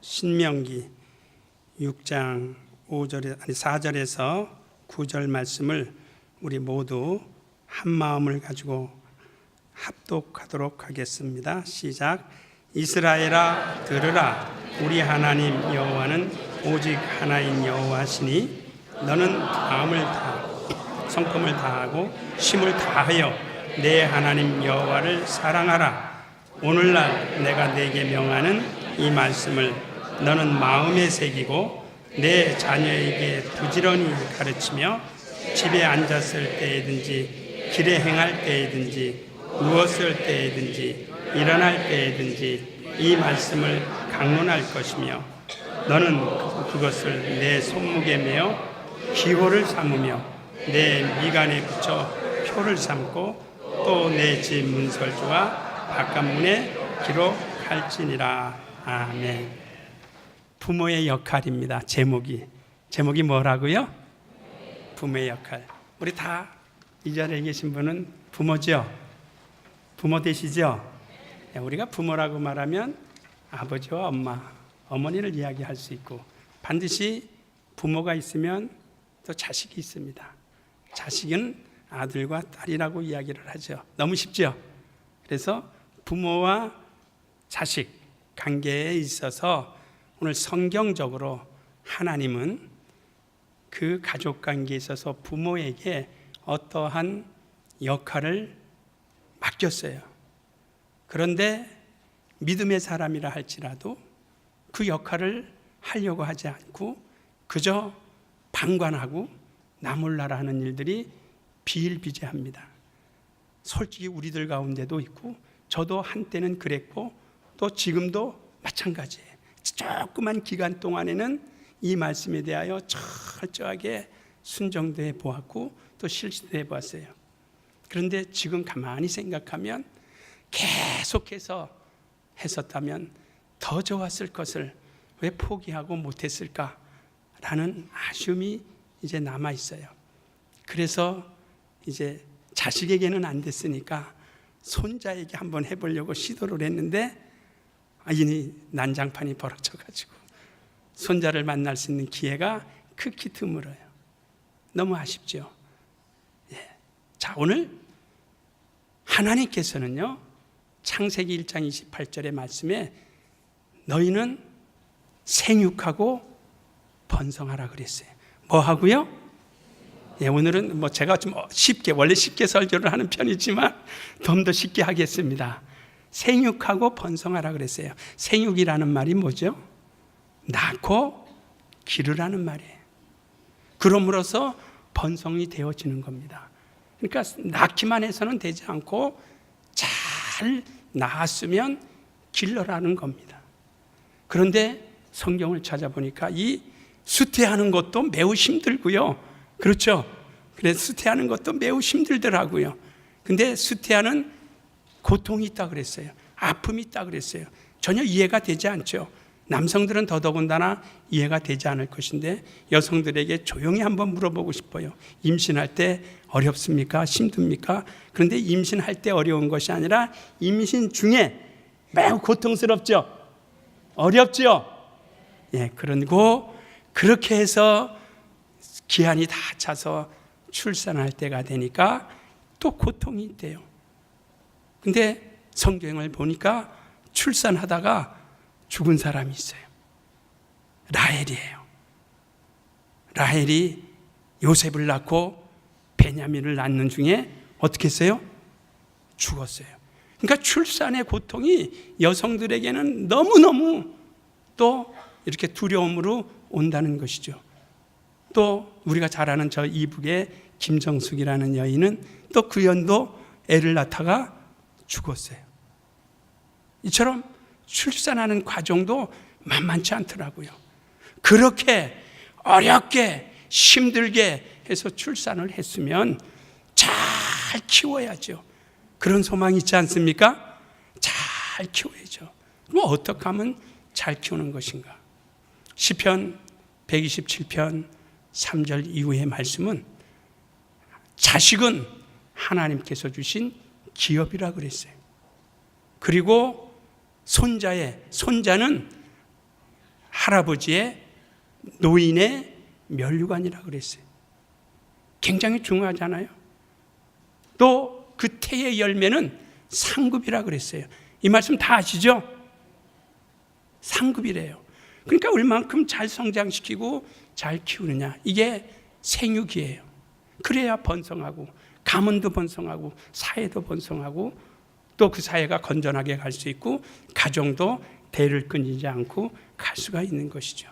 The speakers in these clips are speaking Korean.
신명기 6장 4절에서 9절 말씀을 우리 모두 한 마음을 가지고 합독하도록 하겠습니다. 시작. 이스라엘아 들으라. 우리 하나님 여호와는 오직 하나인 여호와시니 너는 마음을 다하고 성품을 다하고 힘을 다하여 내 하나님 여호와를 사랑하라. 오늘날 내가 네게 명하는 이 말씀을 너는 마음에 새기고 내 자녀에게 부지런히 가르치며 집에 앉았을 때에든지 길에 행할 때에든지 누웠을 때에든지 일어날 때에든지 이 말씀을 강론할 것이며 너는 그것을 내 손목에 메어 기호를 삼으며 내 미간에 붙여 표를 삼고 또 내 집 문설주와 바깥문에 기록할지니라. 아멘. 부모의 역할입니다. 제목이 뭐라고요? 부모의 역할. 우리 다 이 자리에 계신 분은 부모죠? 부모 되시죠? 우리가 부모라고 말하면 아버지와 엄마, 어머니를 이야기할 수 있고 반드시 부모가 있으면 또 자식이 있습니다. 자식은 아들과 딸이라고 이야기를 하죠. 너무 쉽죠? 그래서 부모와 자식 관계에 있어서 오늘 성경적으로 하나님은 그 가족 관계에 있어서 부모에게 어떠한 역할을 맡겼어요. 그런데 믿음의 사람이라 할지라도 그 역할을 하려고 하지 않고 그저 방관하고 나몰라라 하는 일들이 비일비재합니다. 솔직히 우리들 가운데도 있고 저도 한때는 그랬고 또 지금도 마찬가지예요. 조그만 기간 동안에는 이 말씀에 대하여 철저하게 순종도 해보았고 또 실수도 해보았어요. 그런데 지금 가만히 생각하면 계속해서 했었다면 더 좋았을 것을 왜 포기하고 못했을까라는 아쉬움이 이제 남아있어요. 그래서 이제 자식에게는 안 됐으니까 손자에게 한번 해보려고 시도를 했는데 이니 난장판이 벌어져가지고 손자를 만날 수 있는 기회가 극히 드물어요. 너무 아쉽죠. 자, 오늘 하나님께서는요 창세기 1장 28절의 말씀에 너희는 생육하고 번성하라 그랬어요. 뭐 하고요? 오늘은 제가 좀 원래 쉽게 설교를 하는 편이지만 좀 더 쉽게 하겠습니다. 생육하고 번성하라 그랬어요. 생육이라는 말이 뭐죠? 낳고 기르라는 말이에요. 그럼으로써 번성이 되어지는 겁니다. 그러니까 낳기만 해서는 되지 않고 잘 낳았으면 길러라는 겁니다. 그런데 성경을 찾아보니까 이 수태하는 것도 매우 힘들고요. 그렇죠? 그래서 수태하는 것도 매우 힘들더라고요. 근데 수태하는 고통이 있다 그랬어요. 아픔이 있다 그랬어요. 전혀 이해가 되지 않죠. 남성들은 더더군다나 이해가 되지 않을 것인데 여성들에게 조용히 한번 물어보고 싶어요. 임신할 때 어렵습니까? 힘듭니까? 그런데 임신할 때 어려운 것이 아니라 임신 중에 매우 고통스럽죠? 어렵죠? 그리고 그렇게 해서 기한이 다 차서 출산할 때가 되니까 또 고통이 있대요. 근데 성경을 보니까 출산하다가 죽은 사람이 있어요. 라헬이에요. 라헬이 요셉을 낳고 베냐민을 낳는 중에 어떻게 했어요? 죽었어요. 그러니까 출산의 고통이 여성들에게는 너무너무 또 이렇게 두려움으로 온다는 것이죠. 또 우리가 잘 아는 저 이북의 김정숙이라는 여인은 또 그 연도 애를 낳다가 죽었어요. 이처럼 출산하는 과정도 만만치 않더라고요. 그렇게 어렵게 힘들게 해서 출산을 했으면 잘 키워야죠. 그런 소망이 있지 않습니까? 잘 키워야죠. 그럼 어떻게 하면 잘 키우는 것인가? 시편 127편 3절 이후의 말씀은 자식은 하나님께서 주신 기업이라 그랬어요. 그리고 손자는 할아버지의 노인의 면류관이라 그랬어요. 굉장히 중요하잖아요. 또 그 태의 열매는 상급이라 그랬어요. 이 말씀 다 아시죠? 상급이래요. 그러니까 얼만큼 잘 성장시키고 잘 키우느냐, 이게 생육이에요. 그래야 번성하고 가문도 번성하고 사회도 번성하고 또 그 사회가 건전하게 갈 수 있고 가정도 대를 끊이지 않고 갈 수가 있는 것이죠.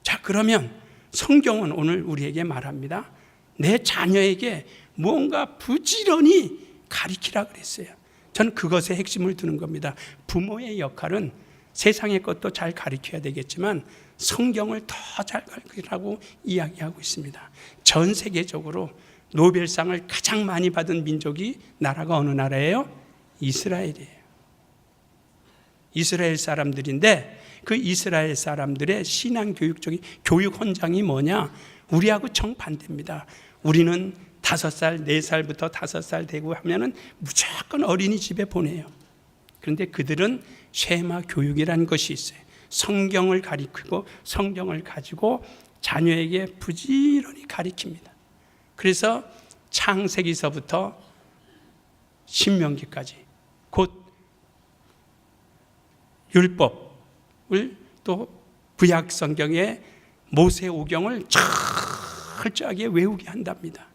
자, 그러면 성경은 오늘 우리에게 말합니다. 내 자녀에게 무언가 부지런히 가르치라 그랬어요. 저는 그것에 핵심을 두는 겁니다. 부모의 역할은 세상의 것도 잘 가르쳐야 되겠지만 성경을 더 잘 가르치라고 이야기하고 있습니다. 전 세계적으로 노벨상을 가장 많이 받은 민족이, 나라가 어느 나라예요? 이스라엘이에요. 이스라엘 사람들인데 그 이스라엘 사람들의 신앙 교육적인 교육 헌장이 뭐냐? 우리하고 정반대입니다. 우리는 5살, 4살부터 5살 되고 하면은 무조건 어린이집에 보내요. 그런데 그들은 쉐마 교육이라는 것이 있어요. 성경을 가리키고 성경을 가지고 자녀에게 부지런히 가리킵니다. 그래서 창세기서부터 신명기까지 곧 율법을 또 구약 성경의 모세오경을 철저하게 외우게 한답니다.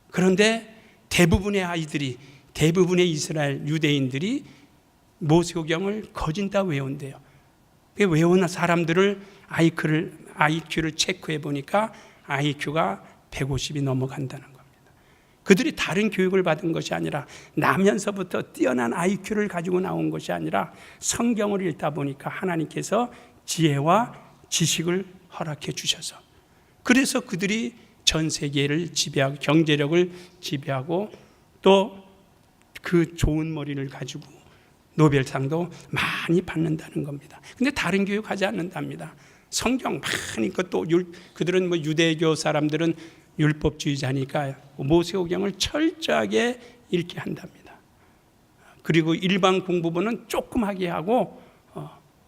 그런데 대부분의 아이들이, 대부분의 이스라엘 유대인들이 모세오경을 거진 다 외운대요. 외우는 사람들을 IQ를 체크해 보니까 IQ가 150이 넘어간다는 겁니다. 그들이 다른 교육을 받은 것이 아니라 나면서부터 뛰어난 IQ를 가지고 나온 것이 아니라 성경을 읽다 보니까 하나님께서 지혜와 지식을 허락해 주셔서, 그래서 그들이 전 세계를 지배하고 경제력을 지배하고 또 그 좋은 머리를 가지고 노벨상도 많이 받는다는 겁니다. 근데 다른 교육하지 않는답니다. 성경 많이 또 그들은 유대교 사람들은 율법주의자니까 모세오경을 철저하게 읽게 한답니다. 그리고 일반 공부부는 조금 하게 하고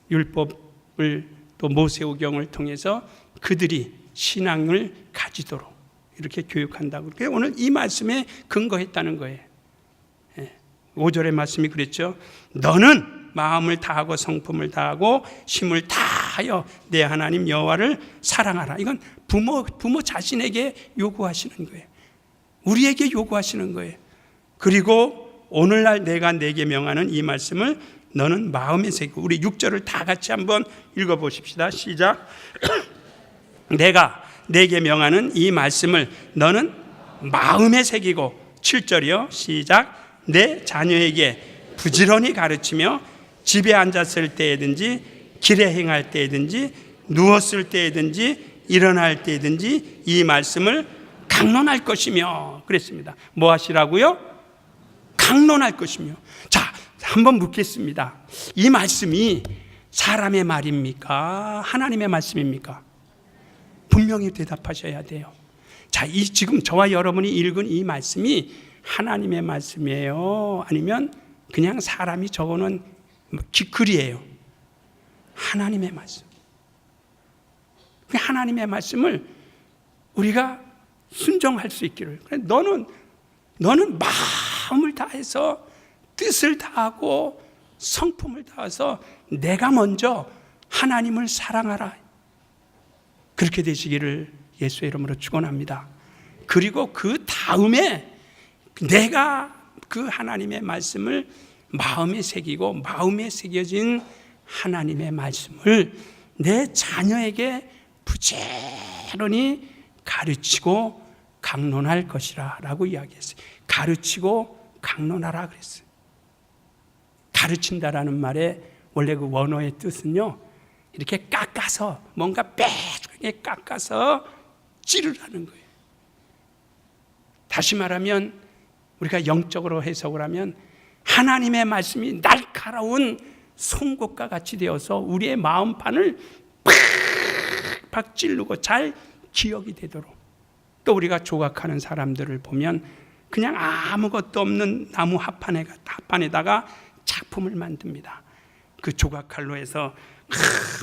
율법을 또 모세오경을 통해서 그들이 신앙을 가지도록 이렇게 교육한다고. 오늘 이 말씀에 근거했다는 거예요. 5절의 말씀이 그랬죠. 너는 마음을 다하고 성품을 다하고 힘을 다하여 내 하나님 여호와를 사랑하라. 이건 부모 자신에게 요구하시는 거예요. 우리에게 요구하시는 거예요. 그리고 오늘날 내가 내게 명하는 이 말씀을 너는 마음에 새기고, 우리 6절을 다 같이 한번 읽어보십시다. 시작. 내가 내게 명하는 이 말씀을 너는 마음에 새기고, 7절이요. 시작. 내 자녀에게 부지런히 가르치며 집에 앉았을 때에든지 길에 행할 때에든지 누웠을 때에든지 일어날 때에든지 이 말씀을 강론할 것이며 그랬습니다. 뭐 하시라고요? 강론할 것이며. 자, 한번 묻겠습니다. 이 말씀이 사람의 말입니까? 하나님의 말씀입니까? 분명히 대답하셔야 돼요. 자, 지금 저와 여러분이 읽은 이 말씀이 하나님의 말씀이에요? 아니면 그냥 사람이 적어놓은 글이에요? 하나님의 말씀. 하나님의 말씀을 우리가 순종할 수 있기를. 너는 마음을 다해서 뜻을 다하고 성품을 다해서 내가 먼저 하나님을 사랑하라. 그렇게 되시기를 예수의 이름으로 축원합니다. 그리고 그 다음에 내가 그 하나님의 말씀을 마음에 새기고 마음에 새겨진 하나님의 말씀을 내 자녀에게 부지런히 가르치고 강론할 것이라 라고 이야기했어요. 가르치고 강론하라 그랬어요. 가르친다라는 말의 원래 그 원어의 뜻은요, 이렇게 깎아서 뭔가 빼주게 깎아서 찌르라는 거예요. 다시 말하면 우리가 영적으로 해석을 하면 하나님의 말씀이 날카로운 송곳과 같이 되어서 우리의 마음판을 팍팍 찌르고 잘 기억이 되도록. 또 우리가 조각하는 사람들을 보면 그냥 아무것도 없는 나무 합판에다가 작품을 만듭니다. 그 조각칼로 해서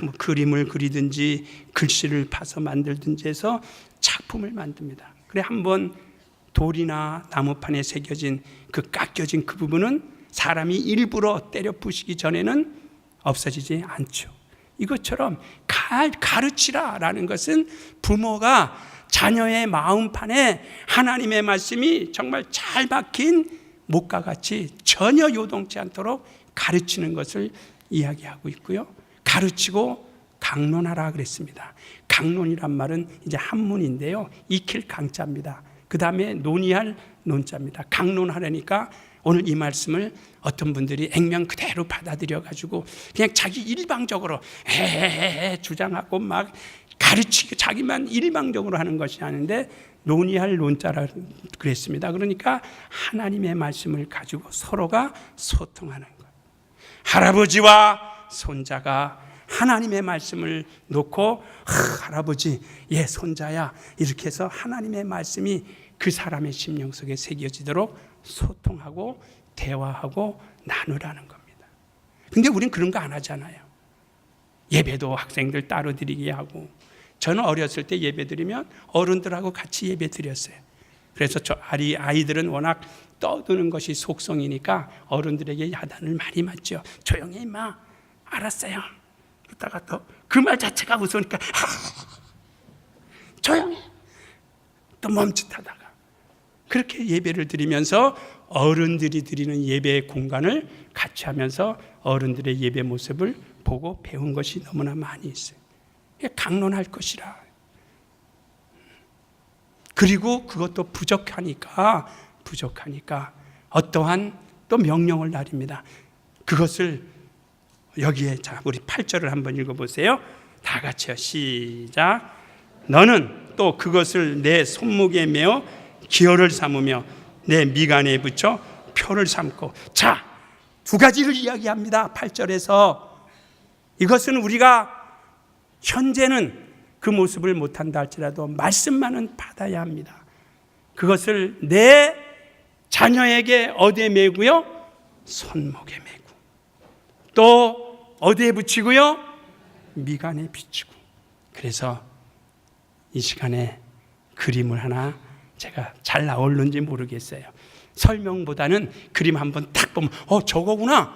뭐 그림을 그리든지 글씨를 파서 만들든지 해서 작품을 만듭니다. 그래 한번 돌이나 나무판에 새겨진 그 깎여진 그 부분은 사람이 일부러 때려 부시기 전에는 없어지지 않죠. 이것처럼 가르치라라는 것은 부모가 자녀의 마음판에 하나님의 말씀이 정말 잘 박힌 목과 같이 전혀 요동치 않도록 가르치는 것을 이야기하고 있고요. 가르치고 강론하라 그랬습니다. 강론이란 말은 이제 한문인데요. 익힐 강자입니다. 그 다음에 논의할 논자입니다. 강론하려니까 오늘 이 말씀을 어떤 분들이 액면 그대로 받아들여 가지고 그냥 자기 일방적으로 주장하고 막 가르치고 자기만 일방적으로 하는 것이 아닌데 논의할 논자라 그랬습니다. 그러니까 하나님의 말씀을 가지고 서로가 소통하는 것. 할아버지와 손자가 하나님의 말씀을 놓고 할아버지, 손자야 이렇게 해서 하나님의 말씀이 그 사람의 심령 속에 새겨지도록 소통하고 대화하고 나누라는 겁니다. 근데 우린 그런 거 안 하잖아요. 예배도 학생들 따로 드리게 하고, 저는 어렸을 때 예배 드리면 어른들하고 같이 예배 드렸어요. 그래서 아이들은 워낙 떠드는 것이 속성이니까 어른들에게 야단을 많이 맞죠. 조용히 해 임마, 알았어요. 그러다가 또 그 말 자체가 무서우니까 조용히, 또 멈칫하다가. 그렇게 예배를 드리면서 어른들이 드리는 예배의 공간을 같이 하면서 어른들의 예배 모습을 보고 배운 것이 너무나 많이 있어요. 강론할 것이라. 그리고 그것도 부족하니까 어떠한 또 명령을 내립니다. 그것을 여기에, 자, 우리 8절을 한번 읽어보세요. 다 같이요. 시작. 너는 또 그것을 내 손목에 메어 기호를 삼으며 내 미간에 붙여 표를 삼고. 자, 두 가지를 이야기합니다. 8절에서. 이것은 우리가 현재는 그 모습을 못한다 할지라도 말씀만은 받아야 합니다. 그것을 내 자녀에게 어디에 메고요? 손목에 메고, 또 어디에 붙이고요? 미간에 비치고. 그래서 이 시간에 그림을 하나 제가 잘 나올는지 모르겠어요. 설명보다는 그림 한번 딱 보면 저거구나,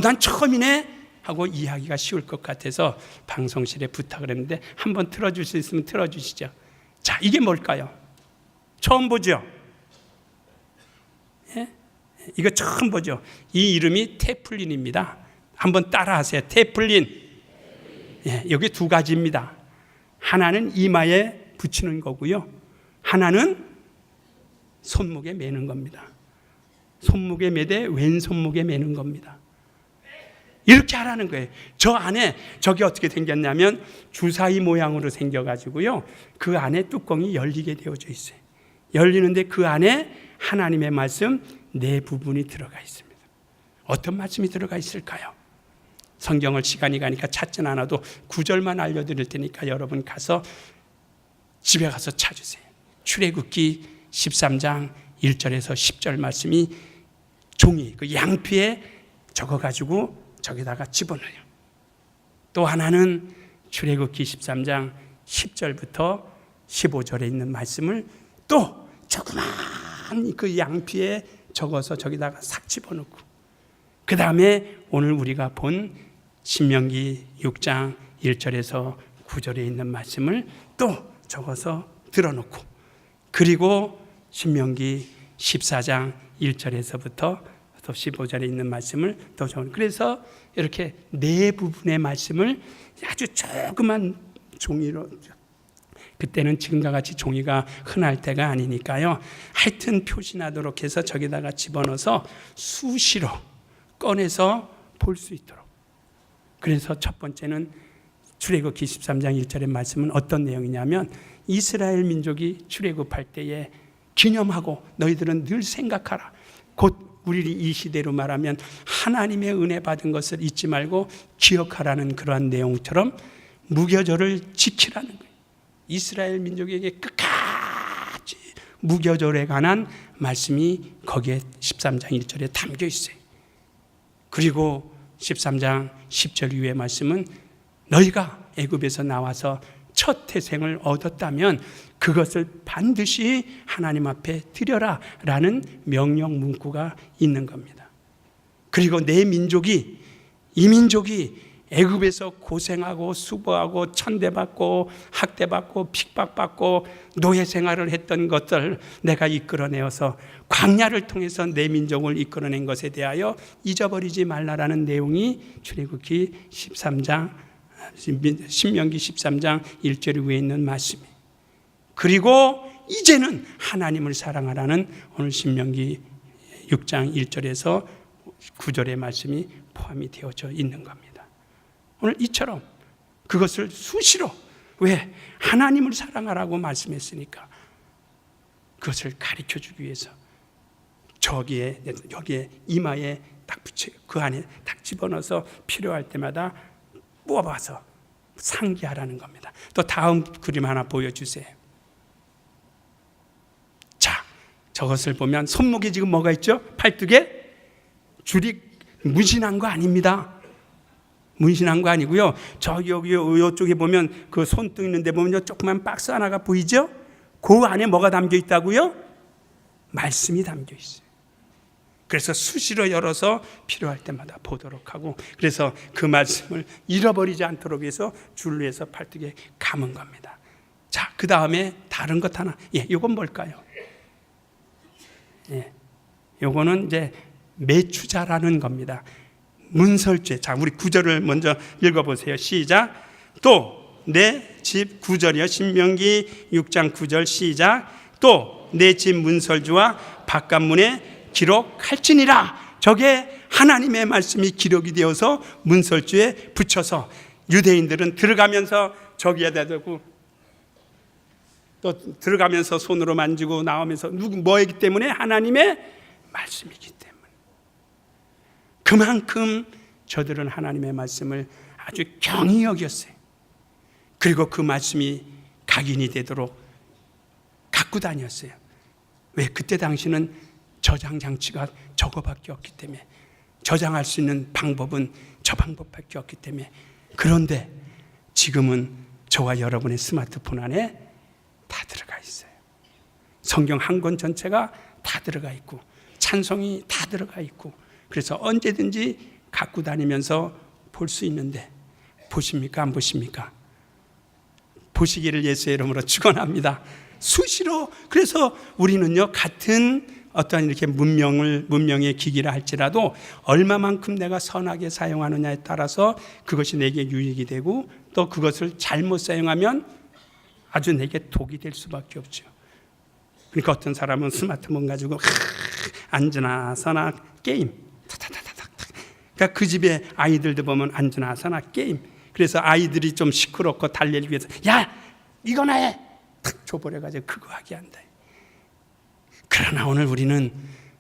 난 처음이네 하고 이해하기가 쉬울 것 같아서 방송실에 부탁을 했는데 한번 틀어줄 수 있으면 틀어주시죠. 자, 이게 뭘까요? 처음 보죠? 예? 이거 처음 보죠? 이 이름이 테플린입니다. 한번 따라하세요. 테플린. 예, 여기 두 가지입니다. 하나는 이마에 붙이는 거고요, 하나는 손목에 매는 겁니다. 손목에 매되 왼손목에 매는 겁니다. 이렇게 하라는 거예요. 저 안에 저게 어떻게 생겼냐면 주사위 모양으로 생겨가지고요, 그 안에 뚜껑이 열리게 되어져 있어요. 열리는데 그 안에 하나님의 말씀 네 부분이 들어가 있습니다. 어떤 말씀이 들어가 있을까요? 성경을 시간이 가니까 찾진 않아도 9절만 알려드릴 테니까 여러분 가서 집에 가서 찾으세요. 출애굽기 13장 1절에서 10절 말씀이 종이 그 양피에 적어가지고 저기다가 집어넣어요. 또 하나는 출애굽기 13장 10절부터 15절에 있는 말씀을 또 조그만 그 양피에 적어서 저기다가 싹 집어넣고, 그 다음에 오늘 우리가 본 신명기 6장 1절에서 9절에 있는 말씀을 또 적어서 들어놓고, 그리고 신명기 14장 1절에서부터 또 15절에 있는 말씀을 또 적어놓고, 그래서 이렇게 네 부분의 말씀을 아주 조그만 종이로, 그때는 지금과 같이 종이가 흔할 때가 아니니까요, 하여튼 표시나도록 해서 저기다가 집어넣어서 수시로 꺼내서 볼 수 있도록. 그래서 첫 번째는 출애굽기 13장 1절의 말씀은 어떤 내용이냐면, 이스라엘 민족이 출애굽할 때에 기념하고 너희들은 늘 생각하라. 곧 우리 이 시대로 말하면 하나님의 은혜 받은 것을 잊지 말고 기억하라는 그러한 내용처럼 무교절을 지키라는 거예요. 이스라엘 민족에게 끝까지 무교절에 관한 말씀이 거기에 13장 1절에 담겨 있어요. 그리고 13장 10절 이후의 말씀은 너희가 애굽에서 나와서 첫 태생을 얻었다면 그것을 반드시 하나님 앞에 드려라 라는 명령 문구가 있는 겁니다. 그리고 내 민족이, 이 민족이 애굽에서 고생하고 수고하고 천대받고 학대받고 핍박받고 노예 생활을 했던 것들 내가 이끌어내어서 광야를 통해서 내 민족을 이끌어낸 것에 대하여 잊어버리지 말라라는 내용이 출애굽기 13장, 신명기 13장 1절 위에 있는 말씀이에요. 그리고 이제는 하나님을 사랑하라는 오늘 신명기 6장 1절에서 9절의 말씀이 포함이 되어져 있는 겁니다. 오늘 이처럼 그것을 수시로, 왜? 하나님을 사랑하라고 말씀했으니까 그것을 가르쳐주기 위해서 여기에 이마에 딱 붙여, 그 안에 딱 집어넣어서 필요할 때마다 뽑아서 상기하라는 겁니다. 또 다음 그림 하나 보여주세요. 자, 저것을 보면 손목에 지금 뭐가 있죠? 팔뚝에 줄이 문신한 거 아닙니다. 문신한 거 아니고요. 저기 이쪽에 보면 그 손등 있는 데 보면 조그만 박스 하나가 보이죠? 그 안에 뭐가 담겨 있다고요? 말씀이 담겨 있어요. 그래서 수시로 열어서 필요할 때마다 보도록 하고, 그래서 그 말씀을 잃어버리지 않도록 해서 줄로 해서 팔뚝에 감은 겁니다. 자, 그 다음에 다른 것 하나. 이건 뭘까요? 요거는 이제 매추자라는 겁니다. 문설죄. 자, 우리 9절을 먼저 읽어보세요. 시작. 또 내 집 9절이요. 신명기 6장 9절 시작. 또 내 집 문설주와 바깥문에 기록할지니라. 저게 하나님의 말씀이 기록이 되어서 문설주에 붙여서 유대인들은 들어가면서 저기에다 대고 또 들어가면서 손으로 만지고 나오면서 뭐이기 때문에? 하나님의 말씀이기 때문에. 그만큼 저들은 하나님의 말씀을 아주 경히 여겼어요. 그리고 그 말씀이 각인이 되도록 갖고 다녔어요. 왜? 그때 당시는 저장 장치가 저거밖에 없기 때문에, 저장할 수 있는 방법은 저 방법밖에 없기 때문에. 그런데 지금은 저와 여러분의 스마트폰 안에 다 들어가 있어요. 성경 한 권 전체가 다 들어가 있고 찬송이 다 들어가 있고, 그래서 언제든지 갖고 다니면서 볼 수 있는데, 보십니까? 안 보십니까? 보시기를 예수의 이름으로 축원합니다. 수시로. 그래서 우리는요, 같은 어떤 이렇게 문명의 기기라 할지라도 얼마만큼 내가 선하게 사용하느냐에 따라서 그것이 내게 유익이 되고, 또 그것을 잘못 사용하면 아주 내게 독이 될 수밖에 없죠. 그러니까 어떤 사람은 스마트폰 가지고 앉으나 서나 게임, 그러니까 그 집에 아이들도 보면 앉으나 서나 게임. 그래서 아이들이 좀 시끄럽고 달래기 위해서 야, 이거나 해, 탁 줘버려가지고 그거 하게 한다. 그러나 오늘 우리는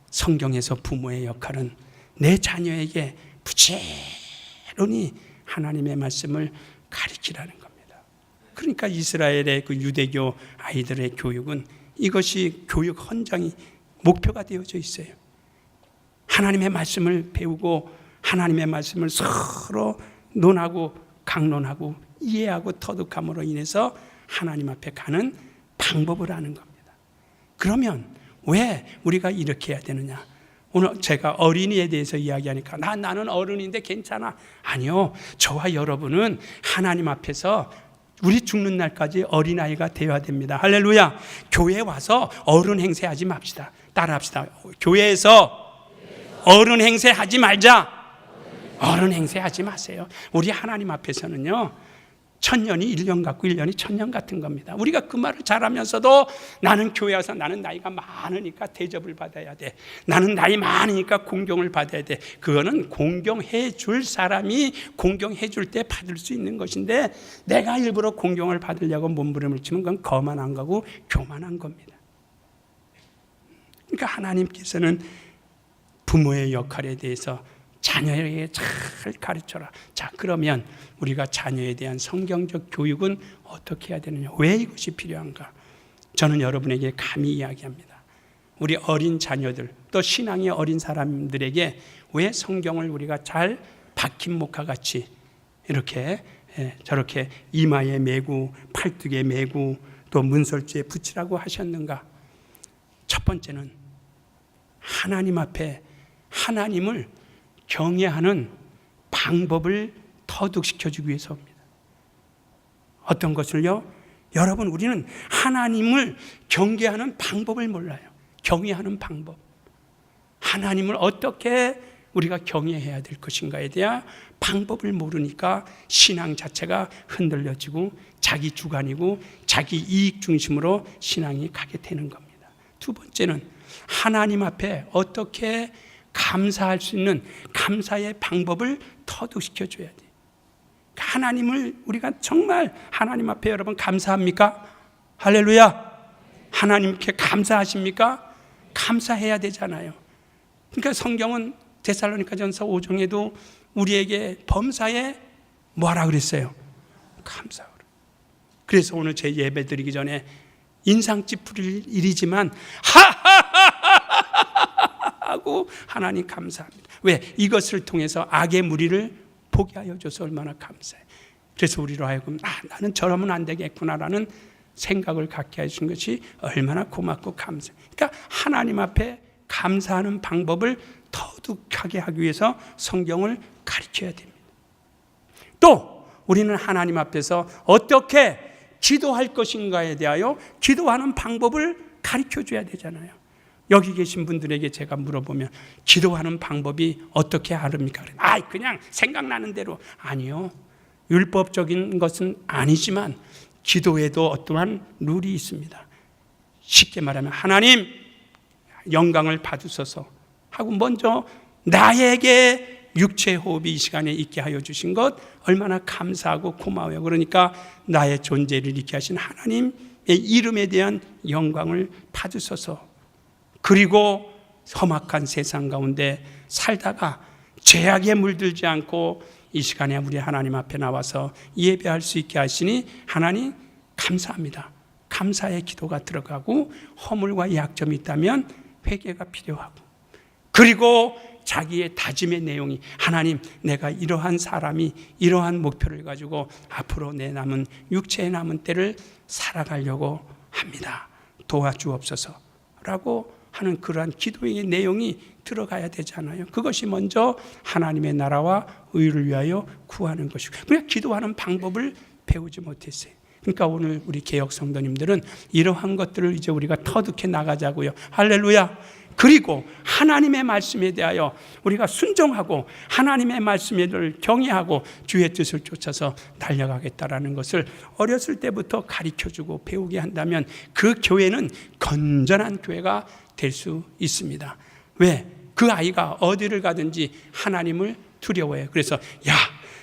성경에서 부모의 역할은 내 자녀에게 부지런히 하나님의 말씀을 가르치라는 겁니다. 그러니까 이스라엘의 그 유대교 아이들의 교육은 이것이 교육 헌장이 목표가 되어져 있어요. 하나님의 말씀을 배우고 하나님의 말씀을 서로 논하고 강론하고 이해하고 터득함으로 인해서 하나님 앞에 가는 방법을 아는 겁니다. 그러면 왜 우리가 이렇게 해야 되느냐? 오늘 제가 어린이에 대해서 이야기하니까 나는 어른인데 괜찮아. 아니요. 저와 여러분은 하나님 앞에서 우리 죽는 날까지 어린아이가 되어야 됩니다. 할렐루야. 교회에 와서 어른 행세하지 맙시다. 따라합시다. 교회에서 어른 행세하지 말자. 어른 행세하지 마세요. 우리 하나님 앞에서는요, 1000년이 1년 같고 1년이 1000년 같은 겁니다. 우리가 그 말을 잘하면서도 나는 교회 와서 나는 나이가 많으니까 대접을 받아야 돼. 나는 나이 많으니까 공경을 받아야 돼. 그거는 공경해 줄 사람이 공경해 줄 때 받을 수 있는 것인데, 내가 일부러 공경을 받으려고 몸부림을 치면 그건 거만한 거고 교만한 겁니다. 그러니까 하나님께서는 부모의 역할에 대해서 자녀에게 잘 가르쳐라. 자, 그러면 우리가 자녀에 대한 성경적 교육은 어떻게 해야 되느냐? 왜 이것이 필요한가? 저는 여러분에게 감히 이야기합니다. 우리 어린 자녀들, 또 신앙의 어린 사람들에게 왜 성경을 우리가 잘 박힌 목화 같이 이렇게 저렇게 이마에 메고 팔뚝에 메고 또 문설주에 붙이라고 하셨는가? 첫 번째는 하나님 앞에 하나님을 경외하는 방법을 터득시켜주기 위해서입니다. 어떤 것을요? 여러분, 우리는 하나님을 경계하는 방법을 몰라요. 경외하는 방법. 하나님을 어떻게 우리가 경외해야 될 것인가에 대한 방법을 모르니까 신앙 자체가 흔들려지고 자기 주관이고 자기 이익 중심으로 신앙이 가게 되는 겁니다. 두 번째는 하나님 앞에 어떻게 감사할 수 있는 감사의 방법을 터득시켜줘야 돼요. 하나님을 우리가 정말 하나님 앞에 여러분 감사합니까? 할렐루야. 하나님께 감사하십니까? 감사해야 되잖아요. 그러니까 성경은 데살로니가전서 5장에도 우리에게 범사에 뭐하라 그랬어요? 감사하라. 그래서 오늘 제 예배 드리기 전에 인상 찌푸릴 일이지만 하하하하하 하고 하나님 감사합니다. 왜? 이것을 통해서 악의 무리를 보게 하여 줘서 얼마나 감사해. 그래서 우리로 하여금 나는 저러면 안 되겠구나라는 생각을 갖게 해준 것이 얼마나 고맙고 감사해. 그러니까 하나님 앞에 감사하는 방법을 터득하게 하기 위해서 성경을 가르쳐야 됩니다. 또 우리는 하나님 앞에서 어떻게 기도할 것인가에 대하여 기도하는 방법을 가르쳐줘야 되잖아요. 여기 계신 분들에게 제가 물어보면 기도하는 방법이 어떻게 하릅니까? 그냥 생각나는 대로. 아니요. 율법적인 것은 아니지만 기도에도 어떠한 룰이 있습니다. 쉽게 말하면 하나님 영광을 받으소서 하고 먼저 나에게 육체 호흡이 이 시간에 있게 하여 주신 것 얼마나 감사하고 고마워요. 그러니까 나의 존재를 있게 하신 하나님의 이름에 대한 영광을 받으소서. 그리고 험악한 세상 가운데 살다가 죄악에 물들지 않고 이 시간에 우리 하나님 앞에 나와서 예배할 수 있게 하시니 하나님 감사합니다. 감사의 기도가 들어가고 허물과 약점이 있다면 회개가 필요하고, 그리고 자기의 다짐의 내용이 하나님 내가 이러한 사람이 이러한 목표를 가지고 앞으로 내 남은 육체의 남은 때를 살아가려고 합니다. 도와주옵소서 라고 하는 그러한 기도의 내용이 들어가야 되잖아요. 그것이 먼저 하나님의 나라와 의를 위하여 구하는 것이고, 그냥 기도하는 방법을 배우지 못했어요. 그러니까 오늘 우리 개혁 성도님들은 이러한 것들을 이제 우리가 터득해 나가자고요. 할렐루야. 그리고 하나님의 말씀에 대하여 우리가 순종하고 하나님의 말씀을 경외하고 주의 뜻을 쫓아서 달려가겠다라는 것을 어렸을 때부터 가르쳐주고 배우게 한다면 그 교회는 건전한 교회가 될 수 있습니다. 왜? 그 아이가 어디를 가든지 하나님을 두려워해요. 그래서 야,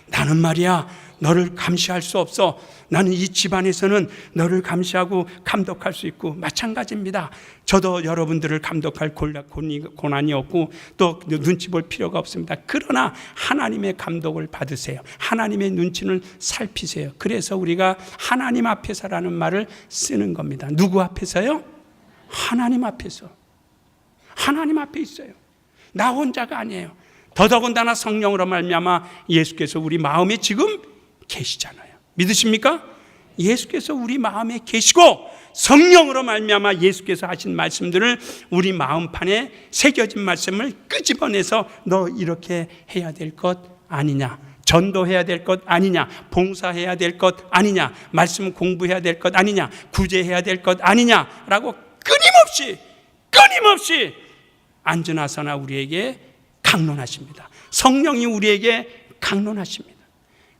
나는 말이야 너를 감시할 수 없어. 나는 이 집안에서는 너를 감시하고 감독할 수 있고, 마찬가지입니다. 저도 여러분들을 감독할 고난이 없고 또 눈치 볼 필요가 없습니다. 그러나 하나님의 감독을 받으세요. 하나님의 눈치를 살피세요. 그래서 우리가 하나님 앞에서라는 말을 쓰는 겁니다. 누구 앞에서요? 하나님 앞에서. 하나님 앞에 있어요. 나 혼자가 아니에요. 더더군다나 성령으로 말미암아 예수께서 우리 마음에 지금 계시잖아요. 믿으십니까? 예수께서 우리 마음에 계시고 성령으로 말미암아 예수께서 하신 말씀들을 우리 마음판에 새겨진 말씀을 끄집어내서 너 이렇게 해야 될 것 아니냐, 전도해야 될 것 아니냐, 봉사해야 될 것 아니냐, 말씀 공부해야 될 것 아니냐, 구제해야 될 것 아니냐라고 끊임없이 앉으나서나 우리에게 강론하십니다. 성령이 우리에게 강론하십니다.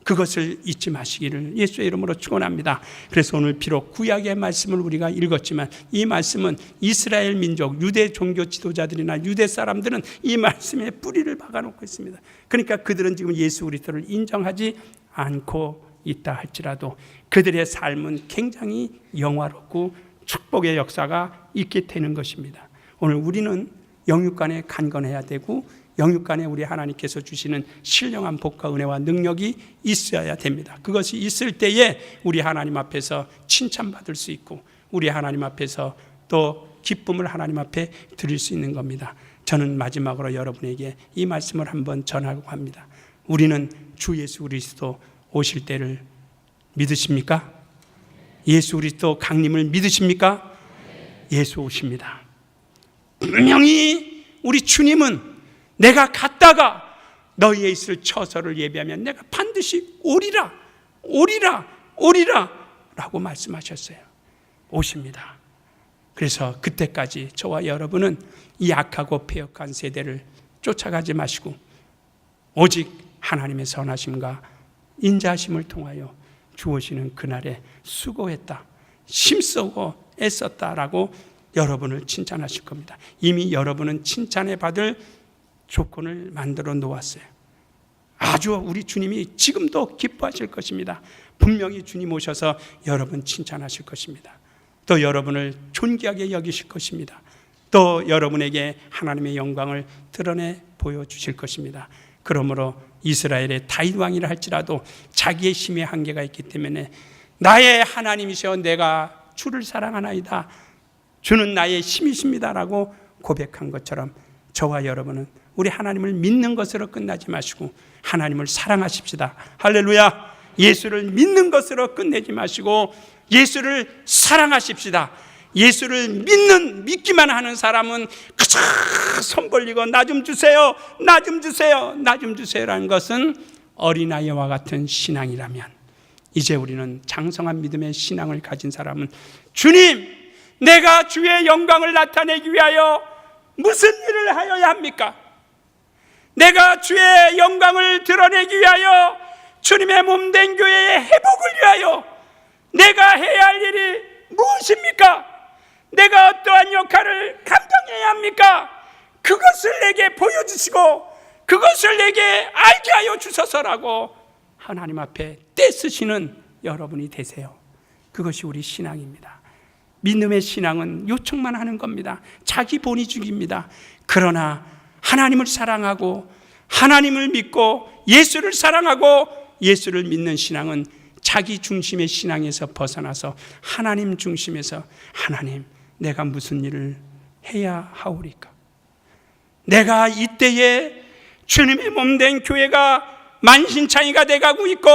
그것을 잊지 마시기를 예수의 이름으로 축원합니다. 그래서 오늘 비록 구약의 말씀을 우리가 읽었지만 이 말씀은 이스라엘 민족, 유대 종교 지도자들이나 유대 사람들은 이 말씀에 뿌리를 박아놓고 있습니다. 그러니까 그들은 지금 예수 그리스도를 인정하지 않고 있다 할지라도 그들의 삶은 굉장히 영화롭고 축복의 역사가 있게 되는 것입니다. 오늘 우리는 영육간에 간건해야 되고 영육간에 우리 하나님께서 주시는 신령한 복과 은혜와 능력이 있어야 됩니다. 그것이 있을 때에 우리 하나님 앞에서 칭찬받을 수 있고 우리 하나님 앞에서 또 기쁨을 하나님 앞에 드릴 수 있는 겁니다. 저는 마지막으로 여러분에게 이 말씀을 한번 전하고 합니다. 우리는 주 예수 그리스도 오실 때를 믿으십니까? 예수 그리스도 강림을 믿으십니까? 예수 오십니다. 분명히 우리 주님은 내가 갔다가 너희의 있을 처소를 예비하면 내가 반드시 오리라 라고 말씀하셨어요. 오십니다. 그래서 그때까지 저와 여러분은 이 악하고 패역한 세대를 쫓아가지 마시고 오직 하나님의 선하심과 인자하심을 통하여 주어지는 그날에 수고했다, 힘쓰고 애썼다라고 여러분을 칭찬하실 겁니다. 이미 여러분은 칭찬에 받을 조건을 만들어 놓았어요. 아주 우리 주님이 지금도 기뻐하실 것입니다. 분명히 주님 오셔서 여러분 칭찬하실 것입니다. 또 여러분을 존귀하게 여기실 것입니다. 또 여러분에게 하나님의 영광을 드러내 보여주실 것입니다. 그러므로 이스라엘의 다윗 왕이라 할지라도 자기의 힘에 한계가 있기 때문에 나의 하나님이시여 내가 주를 사랑하나이다, 주는 나의 힘이십니다라고 고백한 것처럼 저와 여러분은 우리 하나님을 믿는 것으로 끝나지 마시고 하나님을 사랑하십시다. 할렐루야. 예수를 믿는 것으로 끝내지 마시고 예수를 사랑하십시다. 예수를 믿기만 하는 사람은 그저 손 벌리고 나 좀 주세요, 나 좀 주세요, 나 좀 주세요라는 것은 어린아이와 같은 신앙이라면, 이제 우리는 장성한 믿음의 신앙을 가진 사람은 주님, 내가 주의 영광을 나타내기 위하여 무슨 일을 하여야 합니까? 내가 주의 영광을 드러내기 위하여 주님의 몸된 교회의 회복을 위하여 내가 해야 할 일이 무엇입니까? 내가 어떠한 역할을 감당해야 합니까? 그것을 내게 보여주시고 그것을 내게 알게 하여 주소서라고 하나님 앞에 떼쓰시는 여러분이 되세요. 그것이 우리 신앙입니다. 믿음의 신앙은 요청만 하는 겁니다. 자기 본위 주기입니다. 그러나 하나님을 사랑하고 하나님을 믿고 예수를 사랑하고 예수를 믿는 신앙은 자기 중심의 신앙에서 벗어나서 하나님 중심에서 하나님, 내가 무슨 일을 해야 하오리까? 내가 이때에 주님의 몸된 교회가 만신창이가 돼가고 있고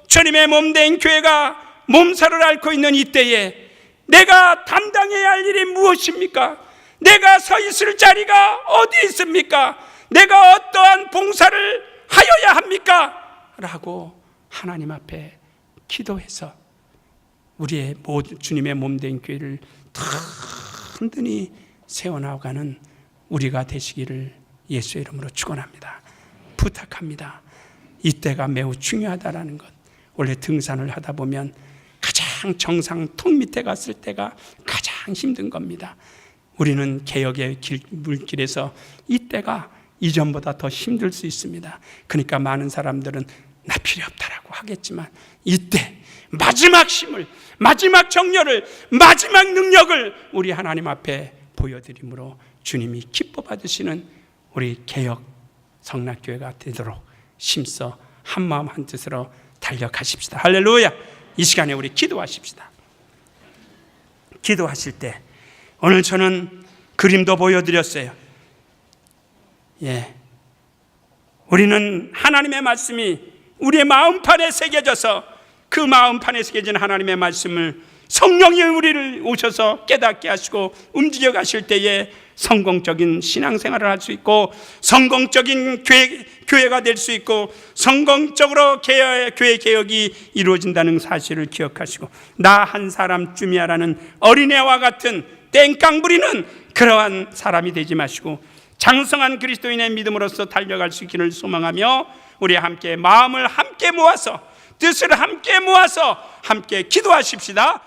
주님의 몸된 교회가 몸살을 앓고 있는 이때에 내가 담당해야 할 일이 무엇입니까? 내가 서 있을 자리가 어디 있습니까? 내가 어떠한 봉사를 하여야 합니까? 라고 하나님 앞에 기도해서 우리의 주님의 몸된 교회를 든든히 세워나가는 우리가 되시기를 예수의 이름으로 축원합니다. 부탁합니다. 이때가 매우 중요하다라는 것. 원래 등산을 하다 보면 가장 정상 턱 밑에 갔을 때가 가장 힘든 겁니다. 우리는 개혁의 물길에서 이때가 이전보다 더 힘들 수 있습니다. 그러니까 많은 사람들은 나 필요 없다라고 하겠지만 이때 마지막 힘을, 마지막 정열을, 마지막 능력을 우리 하나님 앞에 보여드림으로 주님이 기뻐 받으시는 우리 개혁 성락교회가 되도록 힘써 한마음 한뜻으로 달려가십시다. 할렐루야. 이 시간에 우리 기도하십시다. 기도하실 때 오늘 저는 그림도 보여드렸어요. 우리는 하나님의 말씀이 우리의 마음판에 새겨져서 그 마음판에 새겨진 하나님의 말씀을 성령이 우리를 오셔서 깨닫게 하시고 움직여 가실 때에 성공적인 신앙생활을 할 수 있고 성공적인 교회가 될 수 있고 성공적으로 교회 개혁이 이루어진다는 사실을 기억하시고 나 한 사람쯤이야라는 어린애와 같은 땡깡 부리는 그러한 사람이 되지 마시고 장성한 그리스도인의 믿음으로서 달려갈 수 있기를 소망하며 우리 함께 마음을 함께 모아서 뜻을 함께 모아서 함께 기도하십시다.